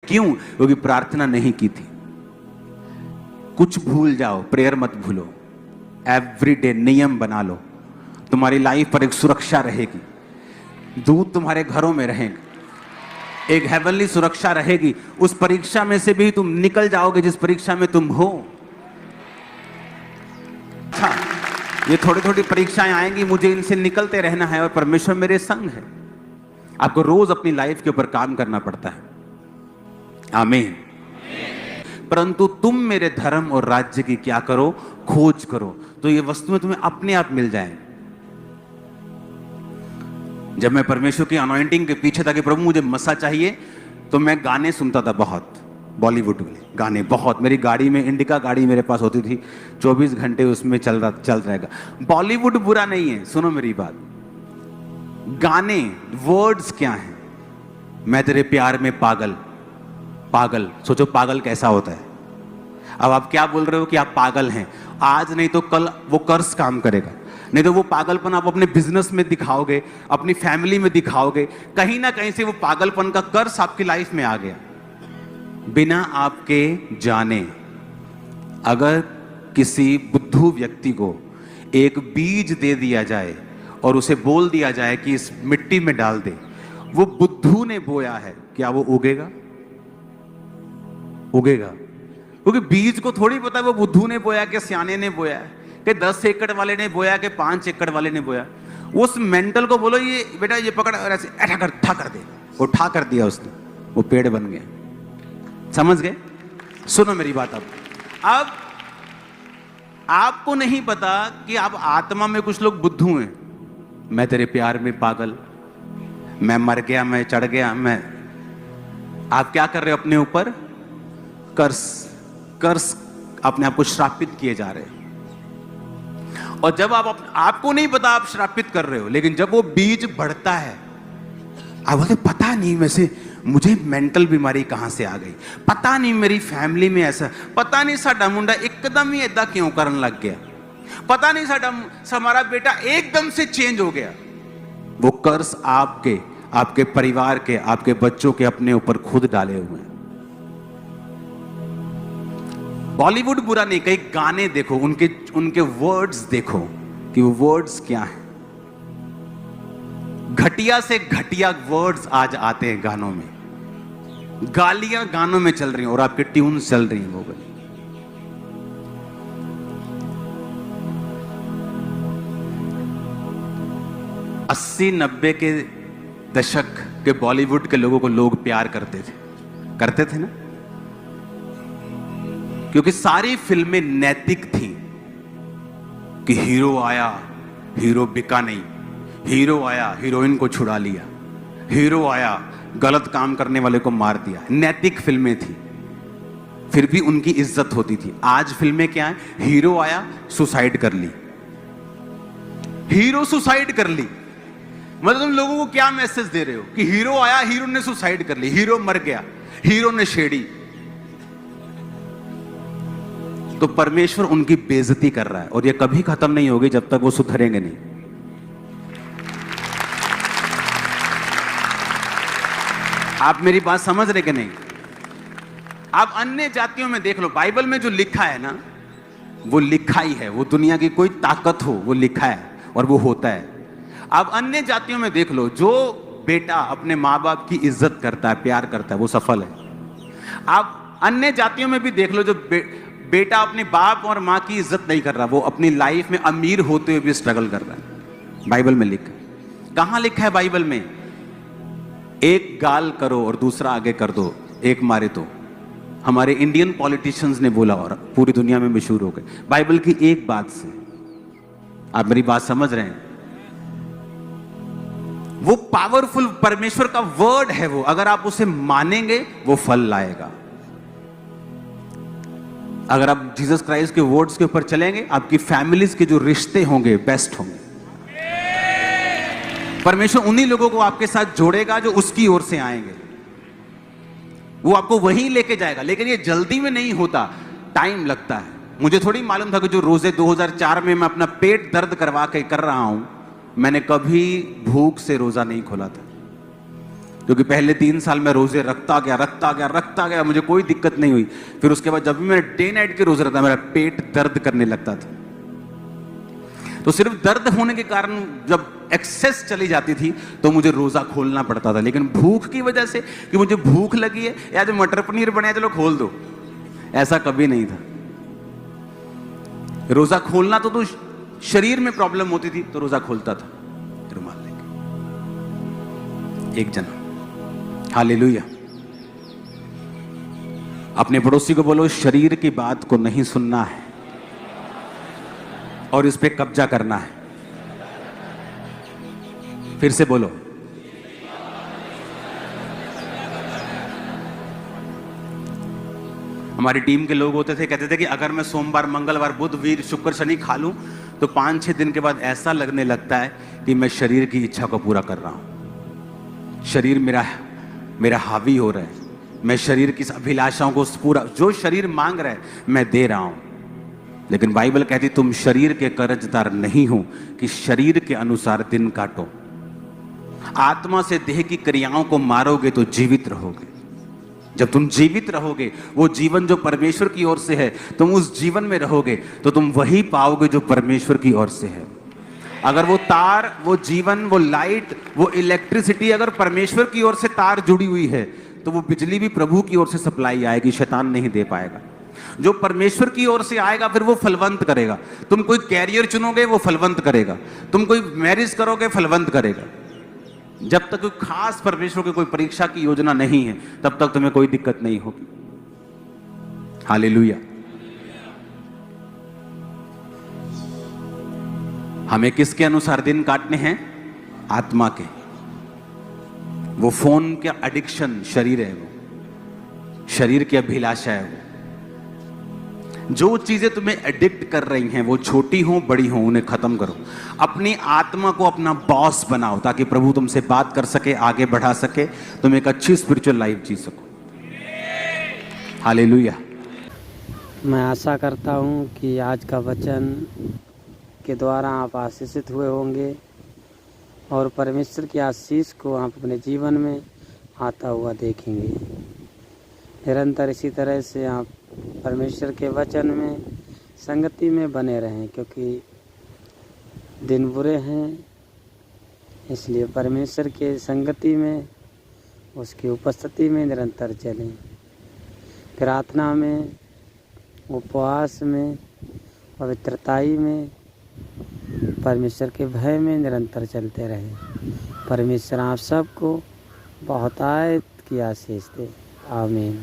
क्यों? क्योंकि प्रार्थना नहीं की थी। कुछ भूल जाओ, प्रेयर मत भूलो। एवरीडे नियम बना लो, तुम्हारी लाइफ पर एक सुरक्षा रहेगी। दूत तुम्हारे घरों में रहेंगे, एक हेवनली सुरक्षा रहेगी। उस परीक्षा में से भी तुम निकल जाओगे जिस परीक्षा में तुम हो। अच्छा, ये थोड़ी थोड़ी परीक्षाएं आएंगी, मुझे इनसे निकलते रहना है और परमेश्वर मेरे संग है। आपको रोज अपनी लाइफ के ऊपर काम करना पड़ता है। आमीन। परंतु तुम मेरे धर्म और राज्य की क्या करो? खोज करो, तो ये वस्तुएं तुम्हें अपने आप मिल जाएंगी। जब मैं परमेश्वर की अनॉइंटिंग के पीछे था कि प्रभु मुझे मसा चाहिए, तो मैं गाने सुनता था, बहुत बॉलीवुड गाने, बहुत। मेरी गाड़ी में, इंडिका गाड़ी मेरे पास होती थी, 24 घंटे उसमें चल रहेगा। बॉलीवुड बुरा नहीं है, सुनो मेरी बात। गाने, वर्ड्स क्या हैं? मैं तेरे प्यार में पागल। पागल, सोचो पागल कैसा होता है। अब आप क्या बोल रहे हो कि आप पागल हैं? आज नहीं तो कल वो कर्स काम करेगा। नहीं तो वो पागलपन आप अपने बिजनेस में दिखाओगे, अपनी फैमिली में दिखाओगे, कहीं ना कहीं से वो पागलपन का कर्स आपकी लाइफ में आ गया बिना आपके जाने। अगर किसी बुद्धू व्यक्ति को एक बीज दे दिया जाए और उसे बोल दिया जाए कि इस मिट्टी में डाल दे, वो बुद्धू ने बोया है, क्या वो उगेगा? उगेगा? क्योंकि बीज को थोड़ी पता है वो बुद्धू ने बोया कि सियाने ने बोया है, कि 10 एकड़ वाले ने बोया कि 5 एकड़ वाले ने बोया। उस मेंटल को बोलो ये बेटा ये पकड़ और ऐसे ठा कर दे, वो ठा कर दिया उसने, वो पेड़ बन गया। समझ गए? सुनो मेरी बात। अब आपको नहीं पता कि आप आत्मा में कुछ लोग बुद्धू हैं। मैं तेरे प्यार में पागल, मैं मर गया, मैं चढ़ गया, मैं। आप क्या कर रहे हो? अपने ऊपर कर्स अपने आप को श्रापित किए जा रहे हैं। और जब आपको नहीं पता आप श्रापित कर रहे हो, लेकिन जब वो बीज बढ़ता है, आप बोलते पता नहीं वैसे मुझे मेंटल बीमारी कहां से आ गई, पता नहीं मेरी फैमिली में ऐसा, पता नहीं साडा मुंडा एकदम ही ऐदा क्यों करने लग गया, पता नहीं हमारा बेटा एकदम से चेंज हो गया। वो कर्स आपके परिवार के, आपके बच्चों के अपने ऊपर खुद डाले हुए हैं। बॉलीवुड बुरा नहीं, कई गाने देखो, उनके वर्ड्स देखो कि वो वर्ड्स क्या हैं। घटिया से घटिया वर्ड्स आज आते हैं गानों में, गालियां गानों में चल रही हैं और आपके ट्यून चल रही हैं वो वाली। अस्सी 90 के दशक के बॉलीवुड के लोगों को लोग प्यार करते थे ना, क्योंकि सारी फिल्में नैतिक थी कि हीरो आया, हीरो बिका नहीं, हीरो आया हीरोइन को छुड़ा लिया, हीरो आया गलत काम करने वाले को मार दिया। नैतिक फिल्में थी, फिर भी उनकी इज्जत होती थी। आज फिल्में क्या है? हीरो आया सुसाइड कर ली, हीरो सुसाइड कर ली। मतलब तुम लोगों को क्या मैसेज दे रहे हो कि हीरो आया, हीरो ने सुसाइड कर ली, हीरो मर गया, हीरो ने छेड़ी। तो परमेश्वर उनकी बेइज्जती कर रहा है और ये कभी खत्म नहीं होगी जब तक वो सुधरेंगे नहीं। आप मेरी बात समझ रहे कि नहीं? आप अन्य जातियों में देख लो, बाइबल में जो लिखा है ना, वो लिखा ही है, वो दुनिया की कोई ताकत हो, वो लिखा है और वो होता है। आप अन्य जातियों में देख लो, जो बेटा अपने माँ बाप की इज्जत करता है, प्यार करता है, वो सफल है। आप अन्य जातियों में भी देख लो, जो बेटा अपने बाप और माँ की इज्जत नहीं कर रहा, वो अपनी लाइफ में अमीर होते हुए भी स्ट्रगल कर रहा है। बाइबल में लिखा, कहां लिखा है बाइबल में? एक गाल करो और दूसरा आगे कर दो, एक मारे तो। हमारे इंडियन पॉलिटिशियंस ने बोला और पूरी दुनिया में मशहूर हो गए बाइबल की एक बात से। आप मेरी बात समझ रहे हैं? वो पावरफुल परमेश्वर का वर्ड है, वो अगर आप उसे मानेंगे वो फल लाएगा। अगर आप जीसस क्राइस्ट के वर्ड्स के ऊपर चलेंगे, आपकी फैमिलीज के जो रिश्ते होंगे बेस्ट होंगे। परमेश्वर उन्हीं लोगों को आपके साथ जोड़ेगा जो उसकी ओर से आएंगे, वो आपको वहीं लेके जाएगा। लेकिन ये जल्दी में नहीं होता, टाइम लगता है। मुझे थोड़ी मालूम था कि जो रोजे 2004 में मैं अपना पेट दर्द करवा के कर रहा हूं, मैंने कभी भूख से रोजा नहीं खोला था। क्योंकि पहले 3 साल मैं रोजे रखता गया, मुझे कोई दिक्कत नहीं हुई। फिर उसके बाद जब भी मैंने डे नाइट के रोजे रखता, मेरा पेट दर्द करने लगता था। तो सिर्फ दर्द होने के कारण जब एक्सेस चली जाती थी तो मुझे रोजा खोलना पड़ता था। लेकिन भूख की वजह से कि मुझे भूख लगी है या जो मटर पनीर बने चलो खोल दो, ऐसा कभी नहीं था। रोजा खोलना तो शरीर में प्रॉब्लम होती थी तो रोजा खोलता था रुमाल लेके। एक जना हालेलुया। अपने पड़ोसी को बोलो, शरीर की बात को नहीं सुनना है और इस पे कब्जा करना है। फिर से बोलो, हमारी टीम के लोग होते थे, कहते थे कि अगर मैं सोमवार, मंगलवार, बुध, वीर, शुक्र, शनि खा लूं तो 5-6 दिन के बाद ऐसा लगने लगता है कि मैं शरीर की इच्छा को पूरा कर रहा हूं। शरीर मेरा हावी हो रहा है। मैं शरीर की अभिलाषाओं को पूरा, जो शरीर मांग रहा है मैं दे रहा हूं। लेकिन बाइबल कहती तुम शरीर के कर्जदार नहीं हो कि शरीर के अनुसार दिन काटो। आत्मा से देह की क्रियाओं को मारोगे तो जीवित रहोगे। जब तुम जीवित रहोगे, वो जीवन जो परमेश्वर की ओर से है, तुम उस जीवन में रहोगे तो तुम वही पाओगे जो परमेश्वर की ओर से है। अगर वो तार, वो जीवन, वो लाइट, वो इलेक्ट्रिसिटी अगर परमेश्वर की ओर से तार जुड़ी हुई है तो वो बिजली भी प्रभु की ओर से सप्लाई आएगी, शैतान नहीं दे पाएगा। जो परमेश्वर की ओर से आएगा फिर वो फलवंत करेगा। तुम कोई कैरियर चुनोगे वो फलवंत करेगा, तुम कोई मैरिज करोगे फलवंत करेगा। जब तक कोई खास परमेश्वर की कोई परीक्षा की योजना नहीं है तब तक तुम्हें कोई दिक्कत नहीं होगी। हालेलुया। हमें किसके अनुसार दिन काटने हैं? आत्मा के। वो फोन का एडिक्शन शरीर है, वो शरीर की अभिलाषा है। वो जो चीजें तुम्हें एडिक्ट कर रही हैं, वो छोटी हो बड़ी हो, उन्हें खत्म करो। अपनी आत्मा को अपना बॉस बनाओ ताकि प्रभु तुमसे बात कर सके, आगे बढ़ा सके, तुम एक अच्छी स्पिरिचुअल लाइफ जी सको। हालेलुया। मैं आशा करता हूँ कि आज का वचन के द्वारा आप आशीषित हुए होंगे और परमेश्वर की आशीष को आप अपने जीवन में आता हुआ देखेंगे। निरंतर इसी तरह से आप परमेश्वर के वचन में संगति में बने रहें, क्योंकि दिन बुरे हैं। इसलिए परमेश्वर के संगति में, उसकी उपस्थिति में निरंतर चलें। प्रार्थना में, उपवास में, पवित्रताई में, परमेश्वर के भय में निरंतर चलते रहें। परमेश्वर आप सबको बहुतायत की आशीष दे। आमीन।